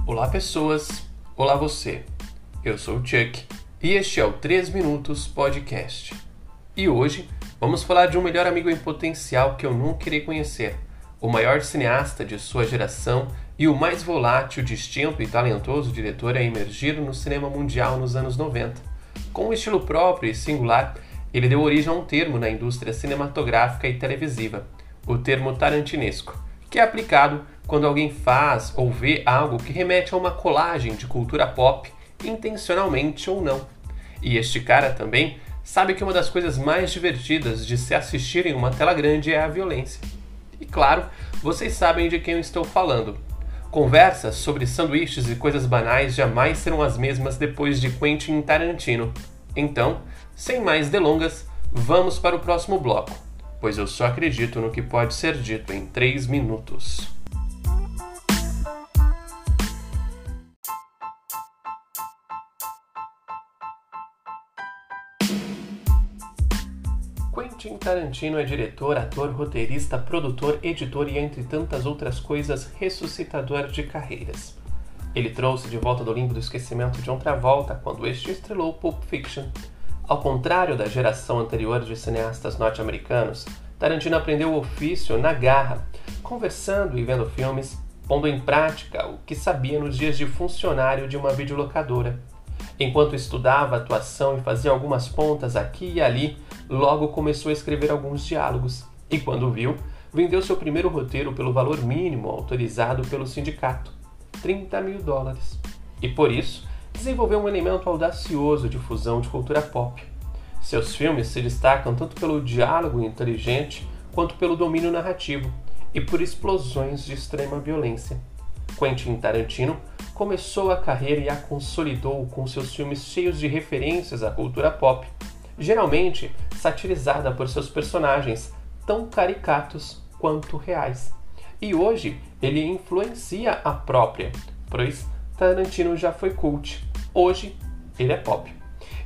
Olá pessoas, olá você, eu sou o Chuck e este é o 3 Minutos Podcast. E hoje vamos falar de um melhor amigo em potencial que eu nunca irei conhecer, o maior cineasta de sua geração e o mais volátil, distinto e talentoso diretor a emergir no cinema mundial nos anos 90. Com um estilo próprio e singular, ele deu origem a um termo na indústria cinematográfica e televisiva, o termo tarantinesco, que é aplicado quando alguém faz ou vê algo que remete a uma colagem de cultura pop, intencionalmente ou não. E este cara também sabe que uma das coisas mais divertidas de se assistir em uma tela grande é a violência. E claro, vocês sabem de quem eu estou falando. Conversas sobre sanduíches e coisas banais jamais serão as mesmas depois de Quentin Tarantino. Então, sem mais delongas, vamos para o próximo bloco, pois eu só acredito no que pode ser dito em 3 minutos. Quentin Tarantino é diretor, ator, roteirista, produtor, editor e, entre tantas outras coisas, ressuscitador de carreiras. Ele trouxe de volta do limbo do esquecimento John Travolta quando este estrelou Pulp Fiction. Ao contrário da geração anterior de cineastas norte-americanos, Tarantino aprendeu o ofício na garra, conversando e vendo filmes, pondo em prática o que sabia nos dias de funcionário de uma videolocadora. Enquanto estudava atuação e fazia algumas pontas aqui e ali, logo começou a escrever alguns diálogos e, quando viu, vendeu seu primeiro roteiro pelo valor mínimo autorizado pelo sindicato, $30 mil. E por isso, desenvolveu um elemento audacioso de fusão de cultura pop. Seus filmes se destacam tanto pelo diálogo inteligente quanto pelo domínio narrativo e por explosões de extrema violência. Quentin Tarantino começou a carreira e a consolidou com seus filmes cheios de referências à cultura pop, geralmente satirizada por seus personagens, tão caricatos quanto reais. E hoje ele influencia a própria, pois Tarantino já foi cult, hoje ele é pop.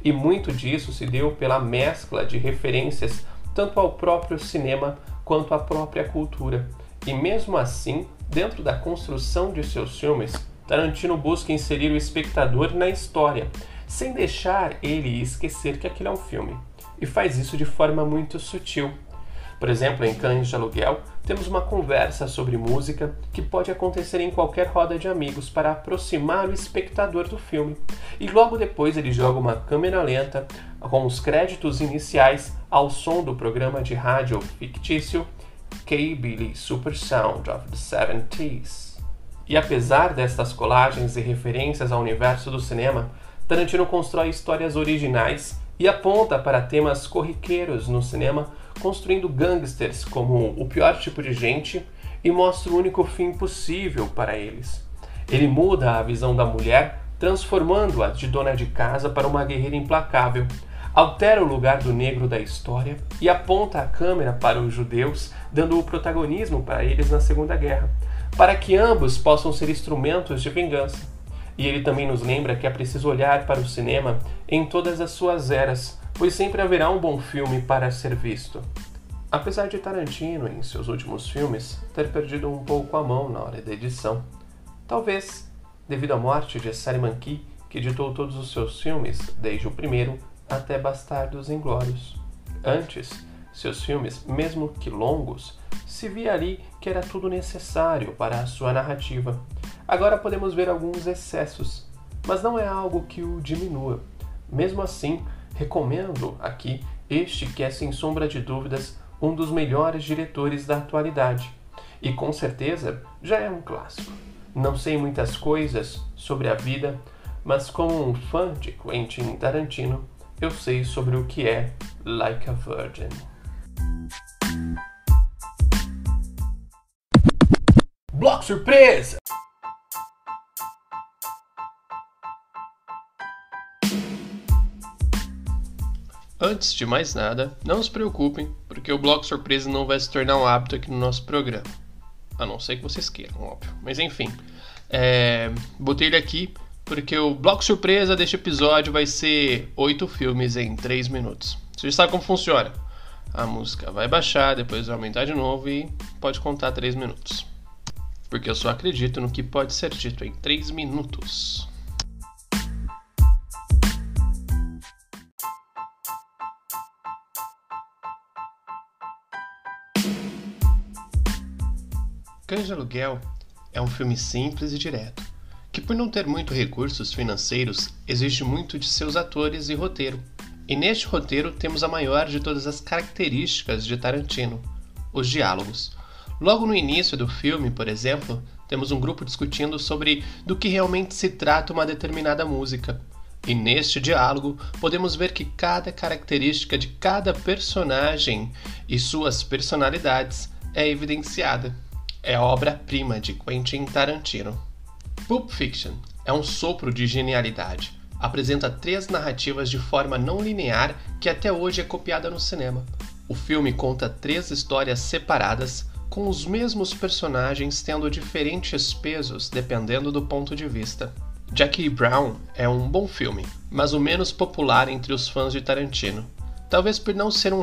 E muito disso se deu pela mescla de referências tanto ao próprio cinema quanto à própria cultura. E mesmo assim, dentro da construção de seus filmes, Tarantino busca inserir o espectador na história, sem deixar ele esquecer que aquilo é um filme. E faz isso de forma muito sutil. Por exemplo, em Cães de Aluguel, temos uma conversa sobre música que pode acontecer em qualquer roda de amigos para aproximar o espectador do filme. E logo depois ele joga uma câmera lenta com os créditos iniciais ao som do programa de rádio fictício K-Billy Super Sound of the 70s. E apesar destas colagens e referências ao universo do cinema, Tarantino constrói histórias originais e aponta para temas corriqueiros no cinema, construindo gangsters como o pior tipo de gente e mostra o único fim possível para eles. Ele muda a visão da mulher, transformando-a de dona de casa para uma guerreira implacável, altera o lugar do negro da história e aponta a câmera para os judeus, dando o protagonismo para eles na Segunda Guerra, para que ambos possam ser instrumentos de vingança. E ele também nos lembra que é preciso olhar para o cinema em todas as suas eras, pois sempre haverá um bom filme para ser visto. Apesar de Tarantino, em seus últimos filmes, ter perdido um pouco a mão na hora da edição, talvez devido à morte de Sally Manquis, que editou todos os seus filmes, desde o primeiro até Bastardos Inglórios. Antes, seus filmes, mesmo que longos, se via ali que era tudo necessário para a sua narrativa. Agora podemos ver alguns excessos, mas não é algo que o diminua. Mesmo assim, recomendo aqui este que é, sem sombra de dúvidas, um dos melhores diretores da atualidade. E com certeza já é um clássico. Não sei muitas coisas sobre a vida, mas como um fã de Quentin Tarantino, eu sei sobre o que é Like a Virgin. Bloco surpresa! Antes de mais nada, não se preocupem, porque o bloco surpresa não vai se tornar um hábito aqui no nosso programa. A não ser que vocês queiram, óbvio. Mas enfim, botei ele aqui porque o bloco surpresa deste episódio vai ser 8 filmes em 3 minutos. Você já sabe como funciona. A música vai baixar, depois vai aumentar de novo e pode contar 3 minutos. porque eu só acredito no que pode ser dito em 3 minutos. Cães de Aluguel é um filme simples e direto, que por não ter muito recursos financeiros, exige muito de seus atores e roteiro. E neste roteiro temos a maior de todas as características de Tarantino, os diálogos. Logo no início do filme, por exemplo, temos um grupo discutindo sobre do que realmente se trata uma determinada música. E neste diálogo, podemos ver que cada característica de cada personagem e suas personalidades é evidenciada. É a obra-prima de Quentin Tarantino. Pulp Fiction é um sopro de genialidade. Apresenta 3 narrativas de forma não linear que até hoje é copiada no cinema. O filme conta 3 histórias separadas, com os mesmos personagens tendo diferentes pesos dependendo do ponto de vista. Jackie Brown é um bom filme, mas o menos popular entre os fãs de Tarantino. Talvez por ser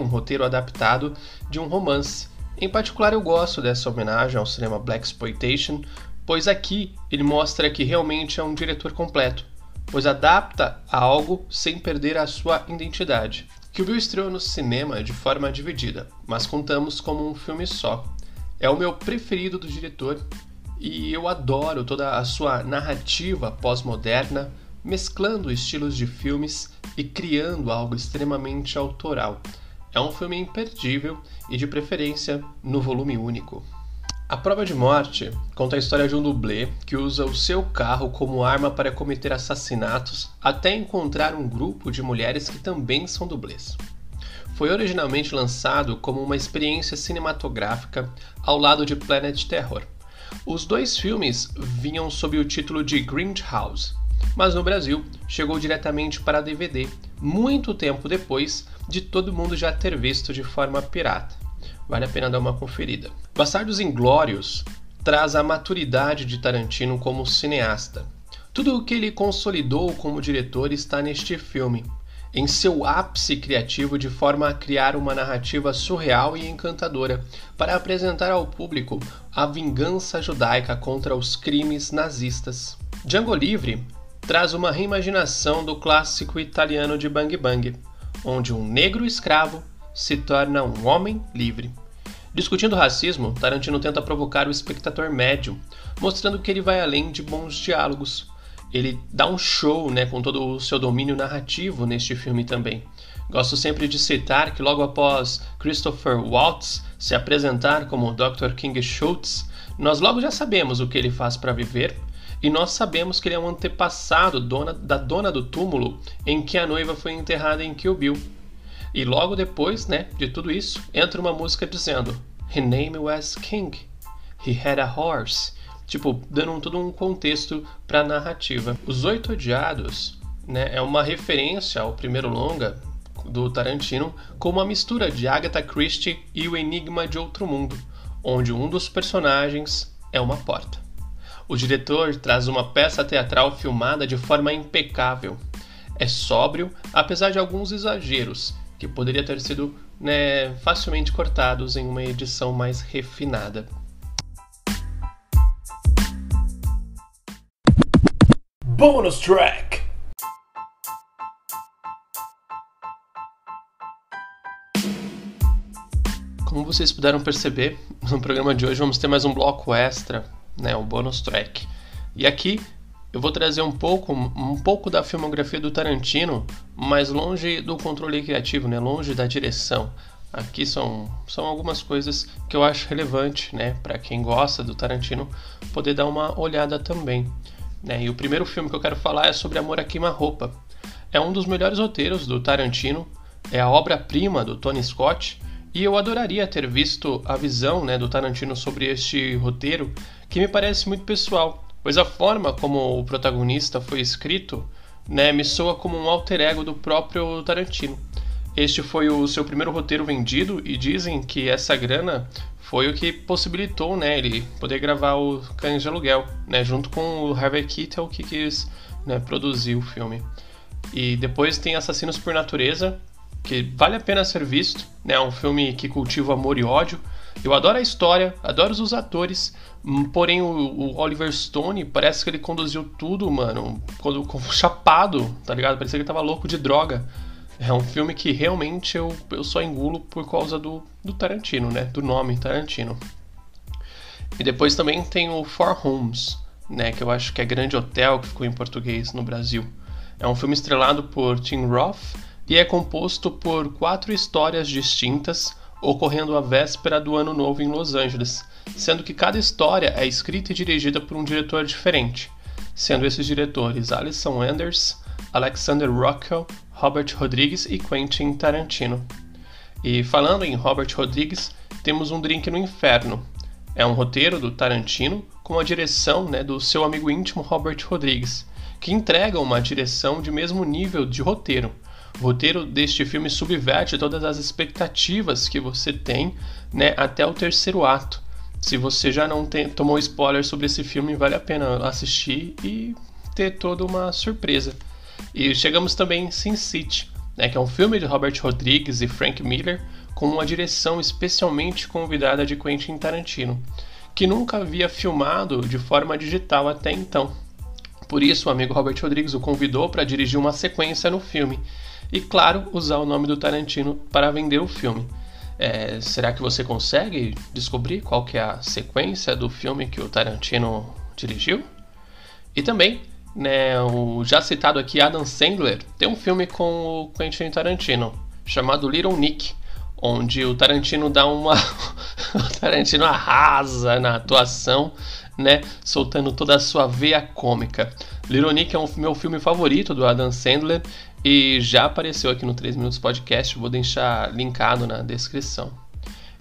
um roteiro adaptado de um romance. Em particular, eu gosto dessa homenagem ao cinema Blaxploitation, pois aqui ele mostra que realmente é um diretor completo, pois adapta a algo sem perder a sua identidade. Kill Bill estreou no cinema de forma dividida, mas contamos como um filme só. É o meu preferido do diretor e eu adoro toda a sua narrativa pós-moderna, mesclando estilos de filmes e criando algo extremamente autoral. É um filme imperdível e, de preferência, no volume único. A Prova de Morte conta a história de um dublê que usa o seu carro como arma para cometer assassinatos até encontrar um grupo de mulheres que também são dublês. Foi originalmente lançado como uma experiência cinematográfica ao lado de Planet Terror. Os 2 filmes vinham sob o título de Grindhouse, mas no Brasil chegou diretamente para DVD, muito tempo depois de todo mundo já ter visto de forma pirata. Vale a pena dar uma conferida. Bastardos Inglórios traz a maturidade de Tarantino como cineasta. Tudo o que ele consolidou como diretor está neste filme, em seu ápice criativo de forma a criar uma narrativa surreal e encantadora, para apresentar ao público a vingança judaica contra os crimes nazistas. Django Livre traz uma reimaginação do clássico italiano de Bang Bang, onde um negro escravo se torna um homem livre. Discutindo racismo, Tarantino tenta provocar o espectador médio, mostrando que ele vai além de bons diálogos. Ele dá um show, com todo o seu domínio narrativo neste filme também. Gosto sempre de citar que logo após Christopher Waltz se apresentar como Dr. King Schultz, nós logo já sabemos o que ele faz para viver, e nós sabemos que ele é um antepassado da dona do túmulo em que a noiva foi enterrada em Kill Bill. E logo depois, de tudo isso, entra uma música dizendo "His name was King, he had a horse", dando todo um contexto para a narrativa. Os Oito Odiados, é uma referência ao primeiro longa do Tarantino com uma mistura de Agatha Christie e O Enigma de Outro Mundo, onde um dos personagens é uma porta. O diretor traz uma peça teatral filmada de forma impecável. É sóbrio, apesar de alguns exageros, que poderia ter sido facilmente cortados em uma edição mais refinada. Bonus Track! Como vocês puderam perceber, no programa de hoje vamos ter mais um bloco extra, um bonus track. E aqui eu vou trazer um pouco da filmografia do Tarantino, mas longe do controle criativo, longe da direção. Aqui são algumas coisas que eu acho relevante, para quem gosta do Tarantino poder dar uma olhada também. E o primeiro filme que eu quero falar é sobre Amor a Queima-Roupa. É um dos melhores roteiros do Tarantino, é a obra-prima do Tony Scott, e eu adoraria ter visto a visão do Tarantino sobre este roteiro, que me parece muito pessoal, pois a forma como o protagonista foi escrito me soa como um alter ego do próprio Tarantino. Este foi o seu primeiro roteiro vendido e dizem que essa grana foi o que possibilitou ele poder gravar o Cães de Aluguel, junto com o Harvey Keitel, que quis produzir o filme. E depois tem Assassinos por Natureza, que vale a pena ser visto, né? É um filme que cultiva amor e ódio. Eu adoro a história, adoro os atores, porém o Oliver Stone parece que ele conduziu tudo, mano, chapado, tá ligado? Parecia que ele tava louco de droga. É um filme que realmente eu só engulo por causa do Tarantino, né? Do nome Tarantino. E depois também tem o Four Homes, né? Que eu acho que é Grande Hotel, que ficou em português no Brasil. É um filme estrelado por Tim Roth e é composto por 4 histórias distintas ocorrendo à véspera do Ano Novo em Los Angeles, sendo que cada história é escrita e dirigida por um diretor diferente, sendo esses diretores Alison Anders, Alexander Rockwell, Robert Rodrigues e Quentin Tarantino. E falando em Robert Rodrigues, temos Um Drink no Inferno. É um roteiro do Tarantino com a direção, né, do seu amigo íntimo Robert Rodrigues, que entrega uma direção de mesmo nível de roteiro. O roteiro deste filme subverte todas as expectativas que você tem, né, até o terceiro ato. Se você já não tomou spoiler sobre esse filme, vale a pena assistir e ter toda uma surpresa. E chegamos também em Sin City, né, que é um filme de Robert Rodrigues e Frank Miller, com uma direção especialmente convidada de Quentin Tarantino, que nunca havia filmado de forma digital até então. Por isso, o amigo Robert Rodrigues o convidou para dirigir uma sequência no filme e, claro, usar o nome do Tarantino para vender o filme. Será que você consegue descobrir qual que é a sequência do filme que o Tarantino dirigiu? E também, né, o já citado aqui Adam Sandler tem um filme com o Quentin Tarantino chamado Little Nick, onde o Tarantino dá uma o Tarantino arrasa na atuação, né, soltando toda a sua veia cômica. Little Nick é meu filme favorito do Adam Sandler e já apareceu aqui no 3 Minutos Podcast, vou deixar linkado na descrição.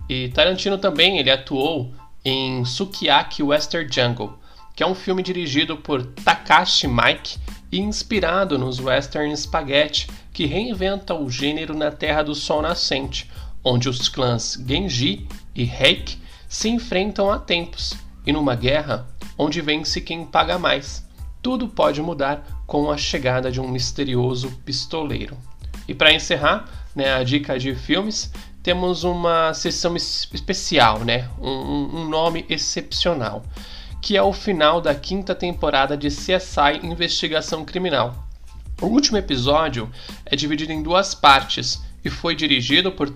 E Tarantino também, ele atuou em Sukiyaki Western Jungle, que é um filme dirigido por Takashi Miike e inspirado nos western spaghetti, que reinventa o gênero na Terra do Sol Nascente, onde os clãs Genji e Heike se enfrentam há tempos, e numa guerra onde vence quem paga mais. Tudo pode mudar com a chegada de um misterioso pistoleiro. E para encerrar, né, a dica de filmes, temos uma sessão especial, né, um nome excepcional, que é o final da 5ª temporada de CSI Investigação Criminal. O último episódio é dividido em 2 partes e foi dirigido por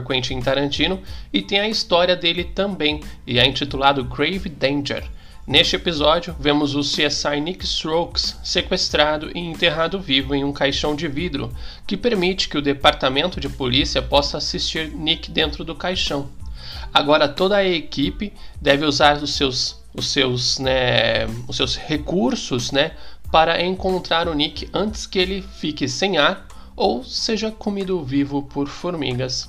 Quentin Tarantino e tem a história dele também, e é intitulado Grave Danger. Neste episódio, vemos o CSI Nick Strokes sequestrado e enterrado vivo em um caixão de vidro, que permite que o departamento de polícia possa assistir Nick dentro do caixão. Agora toda a equipe deve usar os seus recursos, né, para encontrar o Nick antes que ele fique sem ar ou seja comido vivo por formigas.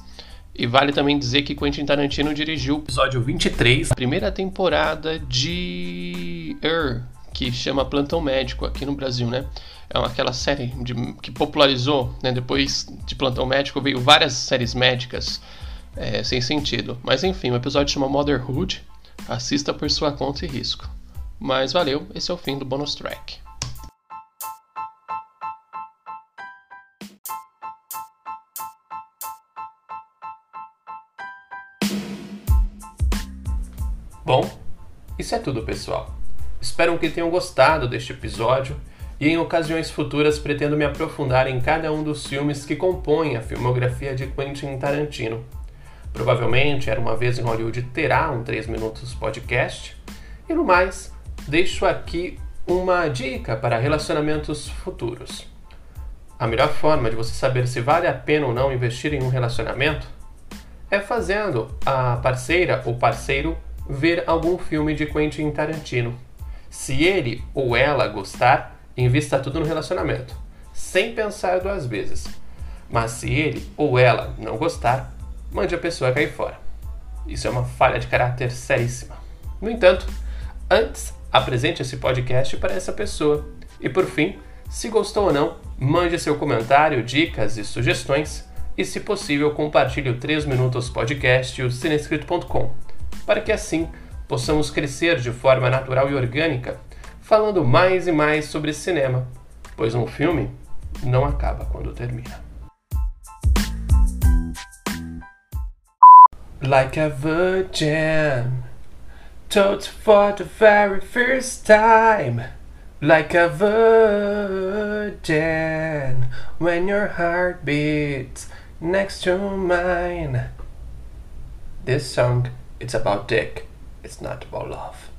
E vale também dizer que Quentin Tarantino dirigiu o episódio 23 da primeira temporada de que chama Plantão Médico aqui no Brasil, né? É aquela série que popularizou, né? Depois de Plantão Médico veio várias séries médicas sem sentido. Mas enfim, o episódio chama Motherhood. Assista por sua conta e risco. Mas valeu, esse é o fim do bonus track. Bom, isso é tudo, pessoal. Espero que tenham gostado deste episódio e em ocasiões futuras pretendo me aprofundar em cada um dos filmes que compõem a filmografia de Quentin Tarantino. Provavelmente Era Uma Vez em Hollywood terá um 3 Minutos Podcast. E no mais, deixo aqui uma dica para relacionamentos futuros. A melhor forma de você saber se vale a pena ou não investir em um relacionamento é fazendo a parceira ou parceiro ver algum filme de Quentin Tarantino. Se ele ou ela gostar, invista tudo no relacionamento, sem pensar 2 vezes. Mas se ele ou ela não gostar, mande a pessoa cair fora. Isso é uma falha de caráter seríssima. No entanto, antes, apresente esse podcast para essa pessoa. E por fim, se gostou ou não, mande seu comentário, dicas e sugestões. E se possível, compartilhe o 3 Minutos Podcast e o cinescrito.com, para que assim possamos crescer de forma natural e orgânica, falando mais e mais sobre cinema, pois um filme não acaba quando termina. like a virgin, told for the very first time, like a virgin, when your heart beats next to mine. This song, it's about dick, it's not about love.